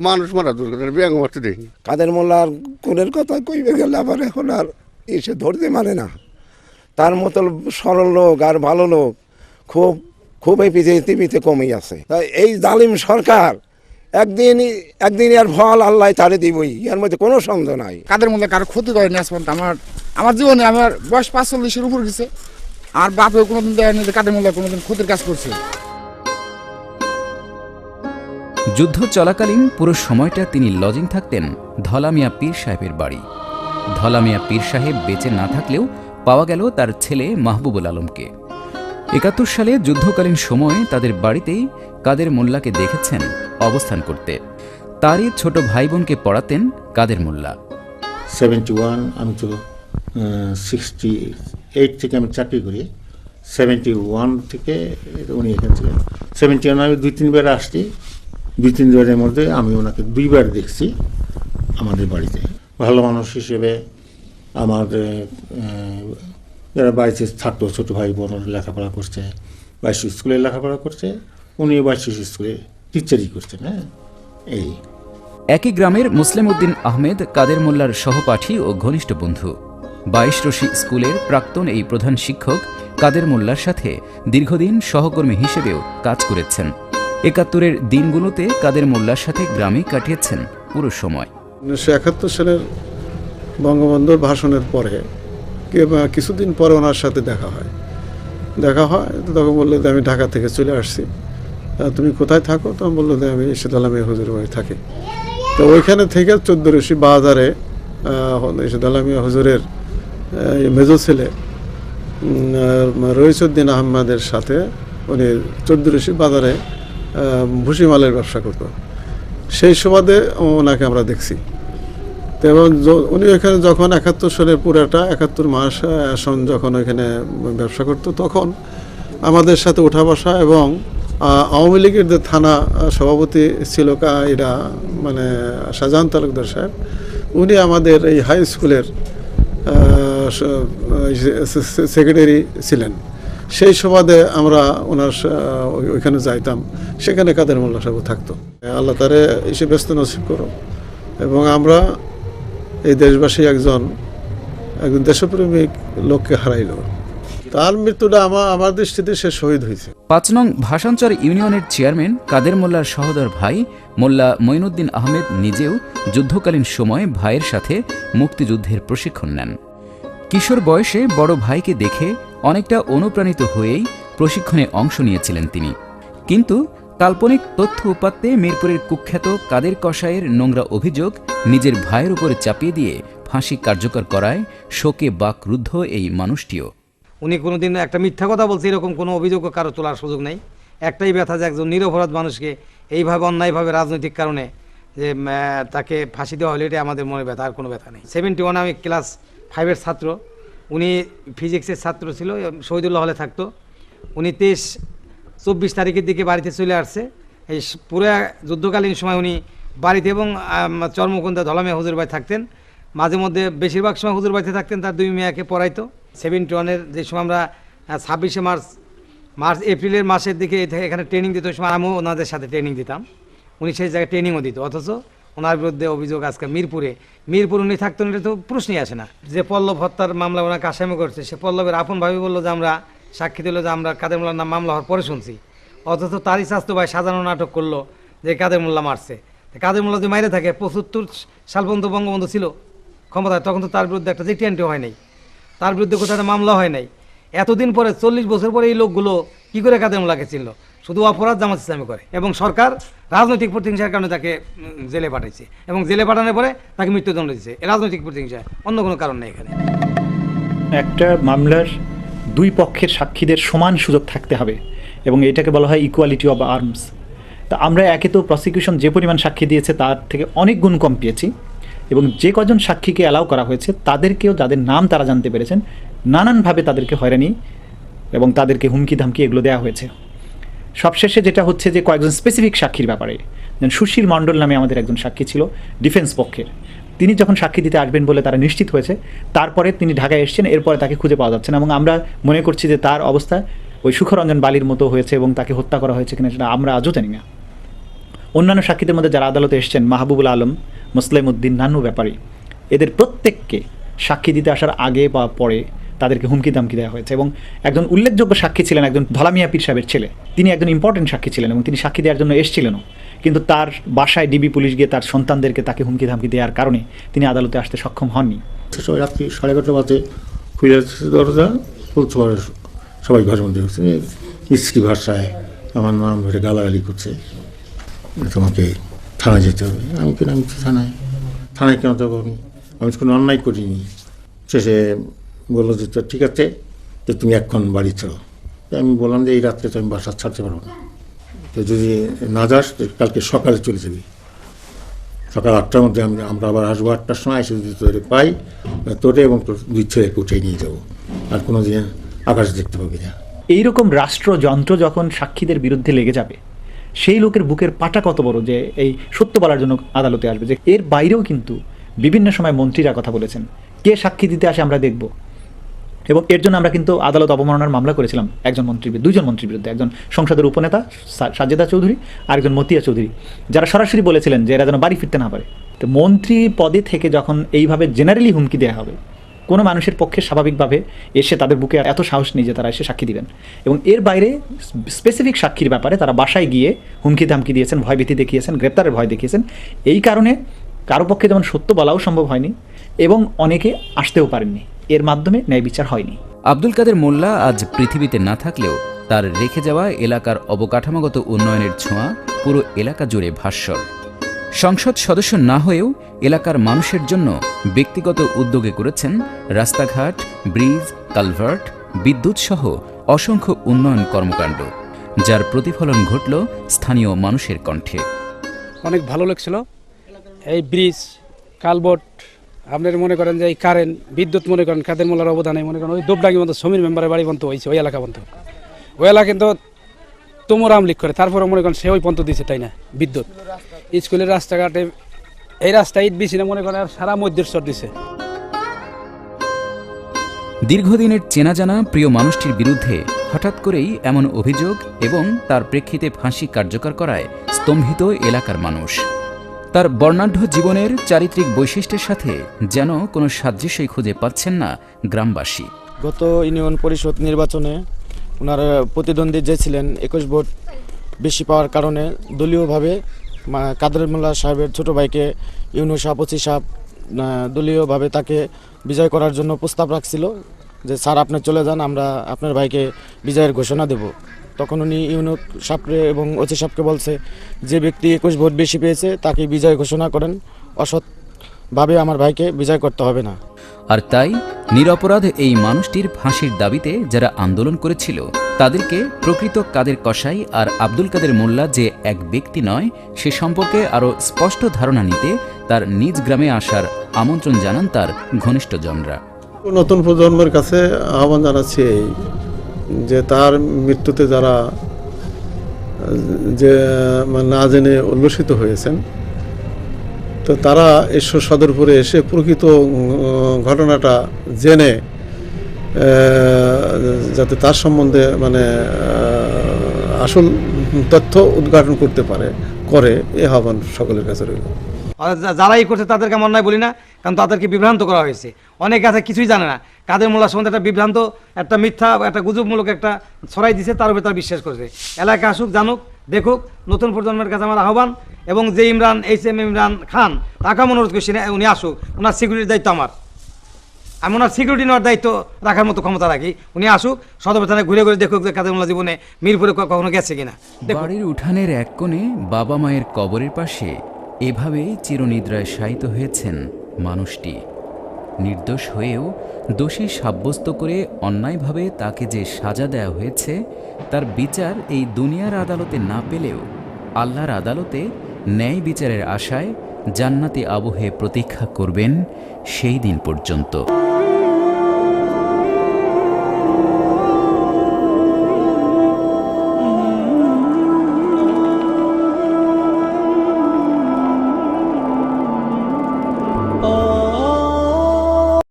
মানুষ মারা দূর কথা ব্যাঙ মারতে দেখি। কাদের মোল্লার কোনের কথা কইবে গেলে আবার এখন আর এসে ধরতে মানে না। তার মতো সরল লোক আর ভালো লোক খুব এই পৃথিবীতে কমই আছে। তাই এই জালিম সরকার একদিন এর ফল আল্লাহ তারে দিবই, এর মধ্যে কোনো সন্দেহ নাই। কাদের মোল্লা কারো ক্ষতি করেনি আজ পর্যন্ত। আমার জীবনে আমার বয়স 45-এর উপর গেছে, আর বাপে কোনোদিন দেয়নি যে কাদের মোল্লা কোনোদিন ক্ষতির কাজ করছে। যুদ্ধ চলাকালীন পুরো সময়টা তিনি লজিং থাকতেন ধলামিয়া পীর সাহেবের বাড়ি। ধলামিয়া পীর সাহেব বেঁচে না থাকলেও পাওয়া গেল তার ছেলে মাহবুবুল আলমকে। ৭১ সালে যুদ্ধকালীন সময়ে তাদের বাড়িতেই কাদের মোল্লাকে দেখেছেন অবস্থান করতে। তারই ছোট ভাই বোনকে পড়াতেন কাদের মোল্লা। 71 আমি তো 68 থেকে আমি চাকরি করি। 71 থেকে উনি এখান থেকে 71 আমি 2-3 বার আসছি। 2-3 বারের মধ্যে আমি ওনাকে 2 বার দেখছি আমাদের বাড়িতে। ভালো মানুষ হিসেবে আমার যারা বাড়িতে থাকতো ছোটো ভাই বোন লেখাপড়া করছে, বাইশ স্কুলে লেখাপড়া করছে, উনি বাইশ স্কুলে টিচারই করছেন। হ্যাঁ, এই একই গ্রামের মুসলিম উদ্দিন আহমেদ কাদের মোল্লার সহপাঠী ও ঘনিষ্ঠ বন্ধু। 22 রশি স্কুলের প্রাক্তন এই প্রধান শিক্ষক কাদের মোল্লার সাথে দীর্ঘদিন সহকর্মী হিসেবেও কাজ করেছেন। ৭১-এর দিনগুলোতে কাদের মোল্লার সাথে গ্রামে কাটিয়েছেন পুরো সময়। 1971 সালের বঙ্গবন্ধুর ভাষণের পরে কিছুদিন পরে ওনার সাথে দেখা হয়। তখন বললো যে আমি ঢাকা থেকে চলে আসছি, তুমি কোথায় থাকো? তখন বললো যে আমি ইশাদালামিয়া হুজুরের বাড়ি থাকি। তো ওইখানে থেকে 14 রশি বাজারে ইশাদালামিয়া হুজুরের মেজো ছেলে রইসুদ্দিন আহমেদের সাথে উনি 14 রশি বাজারে ভুসিমালের ব্যবসা করতো। সেই সুবাদে ওনাকে আমরা দেখছি। তো এবং উনি ওইখানে যখন 71 সালের পুরাটা 71 মাস আসন যখন ওইখানে ব্যবসা করতো, তখন আমাদের সাথে উঠা বসা, এবং আওয়ামী লীগের যে থানা সভাপতি ছিল এরা মানে শাহজাহান তালুকদার সাহেব, উনি আমাদের এই হাই স্কুলের সেক্রেটারি ছিলেন। সেই সুবাদে আমরা ওনার ওইখানে যাইতাম, সেখানে কাদের মোল্লা সাহেব থাকতো। আল্লাহ তারে এসে ব্যস্ত নসিব করো, এবং আমরা এই দেশবাসী একজন দেশপ্রেমিক লোককে হারাইল। তার মৃত্যুটা আমার দৃষ্টিতে সে শহীদ হয়েছে। ৫ নং ভাষাঞ্চর ইউনিয়নের চেয়ারম্যান কাদের মোল্লার সহোদর ভাই মোল্লা মঈনুদ্দিন আহমেদ নিজেও যুদ্ধকালীন সময়ে ভাইয়ের সাথে মুক্তিযুদ্ধের প্রশিক্ষণ নেন। কিশোর বয়সে বড় ভাইকে দেখে অনেকটা অনুপ্রাণিত হয়েই প্রশিক্ষণে অংশ নিয়েছিলেন তিনি। কিন্তু কাল্পনিক তথ্য উপাত্তে মিরপুরের কুখ্যাত কাদের কসাইয়ের নোংরা অভিযোগ নিজের ভাইয়ের উপরে চাপিয়ে দিয়ে ফাঁসি কার্যকর করায় শোকে বাকরুদ্ধ এই মানুষটিও। উনি কোনোদিন একটা মিথ্যা কথা বলছে এরকম কোনো অভিযোগও কারো তোলার সুযোগ নেই। একটাই ব্যথা যে একজন নিরপরাধ মানুষকে এইভাবে অন্যায়ভাবে রাজনৈতিক কারণে যে তাকে ফাঁসি দেওয়া হলো, এটা আমাদের মনে ব্যথা, আর কোনো ব্যথা নেই। 71 আমি ক্লাস 5-এর ছাত্র, উনি ফিজিক্সের ছাত্র ছিল, শহীদুল্লাহ হলে থাকতো। উনি 23-24 তারিখের দিকে বাড়িতে চলে আসছে। এই পুরো যুদ্ধকালীন সময় উনি বাড়িতে এবং চর্মকুন্দা ধলামিয়া হুজুর বাড়ি থাকতেন। মাঝে মধ্যে বেশিরভাগ সময় হুজুর বাড়িতে থাকতেন, তার 2 মেয়েকে পড়াইতো। 71-এর যে সময় আমরা 26শে মার্চ এপ্রিলের মাসের দিকে এখানে ট্রেনিং দিত, ওই সময় আমিও ওনাদের সাথে ট্রেনিং দিতাম। উনি সেই জায়গায় ট্রেনিংও দিত, অথচ ওনার বিরুদ্ধে অভিযোগ আজকে মিরপুর উনি থাকতেন, এটা তো প্রশ্নই আসে না। যে পল্লব হত্যার মামলা ওনাকে আসামি করছে, সে পল্লবের আপন ভাবি বললো যে আমরা সাক্ষী দিল যে আমরা কাদের মোল্লার নাম মামলা হওয়ার পরে শুনছি, অথচ তারই স্বাস্থ্য ভাই সাজানো নাটক করলো যে কাদের মোল্লা মারছে। কাদের মোল্লা যদি মাইরে থাকে 75 সাল পর্যন্ত বঙ্গবন্ধু ছিল ক্ষমতায়, তখন তো তার বিরুদ্ধে একটা জিটিএনটি হয় নাই, তার বিরুদ্ধে কোথাও একটা মামলা হয় নাই। এতদিন পরে 40 বছর পরে এই লোকগুলো কি করে কাদের মোল্লাকে চিনল? শুধু অপরাধ জামাত ইসলামী করে, এবং সরকার রাজনৈতিক প্রতিহিংসার কারণে তাকে জেলে পাঠাইছে, এবং জেলে পাঠানোর পরে তাকে মৃত্যুদণ্ড দিচ্ছে। রাজনৈতিক প্রতিহিংসা, অন্য কোনো কারণ নেই এখানে। একটা মামলার 2 পক্ষের সাক্ষীদের সমান সুযোগ থাকতে হবে, এবং এটাকে বলা হয় ইকুয়ালিটি অব আর্মস। তা আমরা একে তো প্রসিকিউশন যে পরিমাণ সাক্ষী দিয়েছে তার থেকে অনেক গুণ কম পেয়েছি, এবং যে কজন সাক্ষীকে অ্যালাউ করা হয়েছে তাদেরকেও, যাদের নাম তারা জানতে পেরেছেন, নানানভাবে তাদেরকে হয়রানি এবং তাদেরকে হুমকি ধামকি এগুলো দেওয়া হয়েছে। সবশেষে যেটা হচ্ছে যে কয়েকজন স্পেসিফিক সাক্ষীর ব্যাপারে, যেমন সুশীল মণ্ডল নামে আমাদের একজন সাক্ষী ছিল ডিফেন্স পক্ষের, তিনি যখন সাক্ষী দিতে আসবেন বলে তারা নিশ্চিত হয়েছে, তারপরে তিনি ঢাকায় এসেছেন, এরপরে তাকে খুঁজে পাওয়া যাচ্ছে না, এবং আমরা মনে করছি যে তার অবস্থা ওই সুখরঞ্জন বালির মতো হয়েছে এবং তাকে হত্যা করা হয়েছে কিনা সেটা আমরা আজও জানি না। অন্যান্য সাক্ষীদের মধ্যে যারা আদালতে এসেছেন, মাহবুবুল আলম, মুসলিম উদ্দিন, নান্নু ব্যাপারী, এদের প্রত্যেককে সাক্ষী দিতে আসার আগে বা পরে তাদেরকে হুমকি দামকি দেওয়া হয়েছে। এবং একজন উল্লেখযোগ্য সাক্ষী ছিলেন একজন ধলা মিয়া পীর সাহেবের ছেলে, তিনি একজন ইম্পর্টেন্ট সাক্ষী ছিলেন এবং তিনি সাক্ষী দেওয়ার জন্য এসেছিলেনও, কিন্তু তার বাসায় ডিবি পুলিশ গিয়ে তার সন্তানদেরকে তাকে হুমকি ধামকি দেওয়ার কারণে তিনি আদালতে আসতে সক্ষম হননি। রাত্রি 11:30 বাজে খুলে দরজা খুলতে পারে, সবাই ঘরের মধ্যে হচ্ছে স্ত্রী ভাষায় আমার নাম ধরে গালাগালি করছে, তোমাকে থানায় যেতে হবে। আমি তো থানায় কেন যাবো, আমি কোনো অন্যায় করিনি। শেষে বললো যে তো ঠিক আছে, তো তুমি এখন বাড়ি চলো। আমি বললাম যে এই রাত্রে তো আমি বাসা ছাড়তে পারবো না, তো যদি না যাস কালকে সকালে চলে যাবি, সকাল 8টার মধ্যে আমরা আবার আসবো, 8টার সময় এসে যদি তোরে পাই, তোরে এবং তোর 2 ছেলেকে উঠে নিয়ে যাবো, আর কোনো দিন আকাশ দেখতে পাবি না। এইরকম রাষ্ট্রযন্ত্র যখন সাক্ষীদের বিরুদ্ধে লেগে যাবে, সেই লোকের বুকের পাটা কত বড় যে এই সত্য বলার জন্য আদালতে আসবে। যে এর বাইরেও কিন্তু বিভিন্ন সময় মন্ত্রীরা কথা বলেছেন, কে সাক্ষী দিতে আসে আমরা দেখব। এবং এর জন্য আমরা কিন্তু আদালত অবমাননার মামলা করেছিলাম দুইজন মন্ত্রীর বিরুদ্ধে, একজন সংসদের উপনেতা সাজেদা চৌধুরী আর একজন মতিয়া চৌধুরী, যারা সরাসরি বলেছিলেন যে এরা যেন বাড়ি ফিরতে না পারে। তো মন্ত্রী পদে থেকে যখন এইভাবে জেনারেলি হুমকি দেওয়া হবে, কোনো মানুষের পক্ষে স্বাভাবিকভাবে এসে তাদের বুকে এত সাহস নেই যে তারা এসে সাক্ষী দিবেন। এবং এর বাইরে স্পেসিফিক সাক্ষীর ব্যাপারে তারা বাসায় গিয়ে হুমকি ধামকি দিয়েছেন, ভয়ভীতি দেখিয়েছেন, গ্রেপ্তারের ভয় দেখিয়েছেন। এই কারণে কারো পক্ষে যেমন সত্য বলাও সম্ভব হয়নি এবং অনেকে আসতেও পারেননি, এর মাধ্যমে ন্যায় বিচার হয়নি। আব্দুল কাদের মোল্লা আজ পৃথিবীতে না থাকলেও তার রেখে যাওয়া এলাকার অবকাঠামোগত উন্নয়নের ছোঁয়া পুরো এলাকা জুড়ে ভাস্বর। সংসদ সদস্য না হয়েও এলাকার মানুষের জন্য ব্যক্তিগত উদ্যোগে করেছেন রাস্তাঘাট, ব্রিজ, কালভার্ট, বিদ্যুৎ সহ অসংখ্য উন্নয়ন কর্মকাণ্ড, যার প্রতিফলন ঘটল স্থানীয় মানুষের কণ্ঠে। অনেক ভালো লাগছিল। এই ব্রিজ, কালভার্ট, আপনার মনে করেন যে এই কারেন্ট, বিদ্যুৎ, মনে করেন কাদের মোল্লার অবদানে, মনে করেন ওই দুবডাঙ্গি মতো সমীর মেম্বারের বাড়ি পর্যন্ত হয়েছে, ওই এলাকা পর্যন্ত। ওই এলাকা কিন্তু তোমর আমলিক করে, তারপরে মনে করেন সে ওই পর্যন্ত দিয়েছে, তাই না? বিদ্যুৎ, স্কুলের রাস্তাঘাটে এই রাস্তা ইট বেশি না, মনে করেন আর সারা মধ্যস্থর দিছে। দীর্ঘদিনের চেনা জানা প্রিয় মানুষটির বিরুদ্ধে হঠাৎ করেই এমন অভিযোগ এবং তার প্রেক্ষিতে ফাঁসি কার্যকর করায় স্তম্ভিত এলাকার মানুষ। তার বর্ণাঢ্য জীবনের চারিত্রিক বৈশিষ্ট্যের সাথে যেন কোনো সাদৃশ্যই খুঁজে পাচ্ছেন না গ্রামবাসী। গত ইউনিয়ন পরিষদ নির্বাচনে ওনার প্রতিদ্বন্দ্বী যে ছিলেন 21 ভোট বেশি পাওয়ার কারণে দলীয়ভাবে কাদের মোল্লা সাহেবের ছোট ভাইকে ইউনিয়ন সভাপতি সাহেব দলীয়ভাবে তাকে বিজয় করার জন্য প্রস্তাব রাখছিল যে স্যার আপনি চলে যান, আমরা আপনার ভাইকে বিজয়ের ঘোষণা দেব। তখন উনি ইউনিয়ন সাহেবকে এবং ওসি সাহেবকে বলছে যে ব্যক্তি 21 ভোট বেশি পেয়েছে তাকে বিজয় ঘোষণা করেন, অসৎভাবে আমার ভাইকে বিজয় করতে হবে না। আর তাই নিরপরাধ এই মানুষটির ফাঁসির দাবিতে যারা আন্দোলন করেছিল তাদেরকে প্রকৃত কাদের কসাই আর আব্দুল কাদের মোল্লা যে এক ব্যক্তি নয় সে সম্পর্কে আরও স্পষ্ট ধারণা নিতে তার নিজ গ্রামে আসার আমন্ত্রণ জানান তার ঘনিষ্ঠজনরা। নতুন প্রজন্মের কাছে আহ্বান জানাচ্ছি যে তার মৃত্যুতে যারা যে না জেনে উল্লসিত হয়েছেন, তো তারা ঈশ্বর সদরপুরে এসে প্রকৃত ঘটনাটা জেনে যাতে তার সম্বন্ধে আসল তথ্য উদ্ঘাটন করতে করে এই আহ্বান সকলের কাছে রইল। যারাই করছে তাদেরকে আমি অন্যায় বলি না, কারণ তাদেরকে বিভ্রান্ত করা হয়েছে। অনেকে আছে কিছুই জানে না, কাদের মোল্লার সম্বন্ধে একটা বিভ্রান্ত, একটা মিথ্যা, একটা গুজবমূলক একটা ছড়াই দিছে, তার উপরে তারা বিশ্বাস করেছে। এলাকা আসুক, জানুক, দেখুক, নতুন প্রজন্মের কাছে আমার আহ্বান। এবং যে ইমরান খান তাকে আমি অনুরোধ করছি উনি আসুক, ওনার সিকিউরিটির দায়িত্ব আমি ওনার সিকিউরিটি নেওয়ার দায়িত্ব রাখার মতো ক্ষমতা রাখি। উনি আসুক, সদর থানায় ঘুরে ঘুরে দেখুক যে কাদের মোল্লা জীবনে মিরপুরে কখনো গেছে কিনা। বাড়ির উঠানের এক কোণে বাবা মায়ের কবরের পাশে এভাবে চিরনিদ্রায় শায়িত হয়েছেন মানুষটি। নির্দোষ হয়েও দোষী সাব্যস্ত করে অন্যায়ভাবে তাকে যে সাজা দেওয়া হয়েছে তার বিচার এই দুনিয়ার আদালতে না পেলেও আল্লাহর আদালতে ন্যায় বিচারের আশায় জান্নাতি আবহে প্রতীক্ষা করবেন সেই দিন পর্যন্ত।